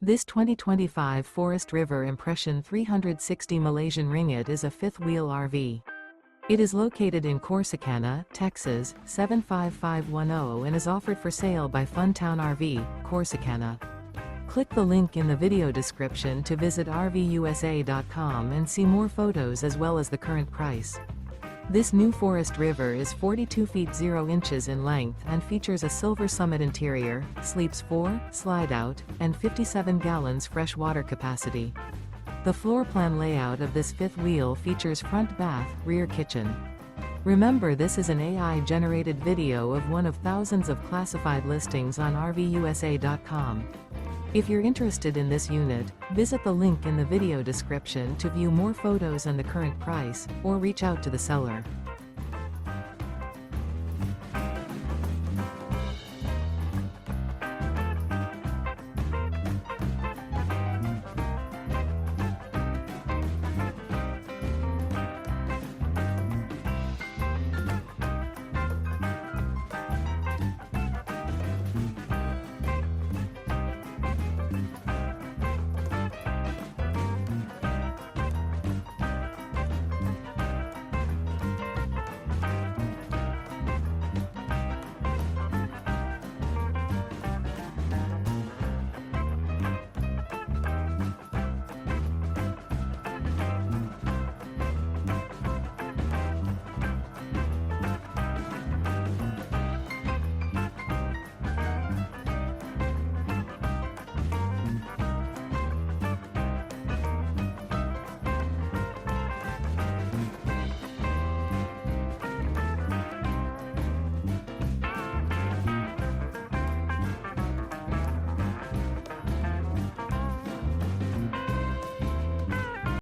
This 2025 Forest River Impression 360 Malaysian Ringgit is a fifth-wheel RV. It is located in Corsicana, Texas, 75510 and is offered for sale by Funtown RV, Corsicana. Click the link in the video description to visit RVUSA.com and see more photos as well as the current price. This new Forest River is 42 feet 0 inches in length and features a silver summit interior, sleeps 4, Slideout, and 57 gallons fresh water capacity. The floor plan layout of this fifth wheel features front bath, rear kitchen. Remember, this is an AI-generated video of one of thousands of classified listings on RVUSA.com. If you're interested in this unit, visit the link in the video description to view more photos and the current price, or reach out to the seller.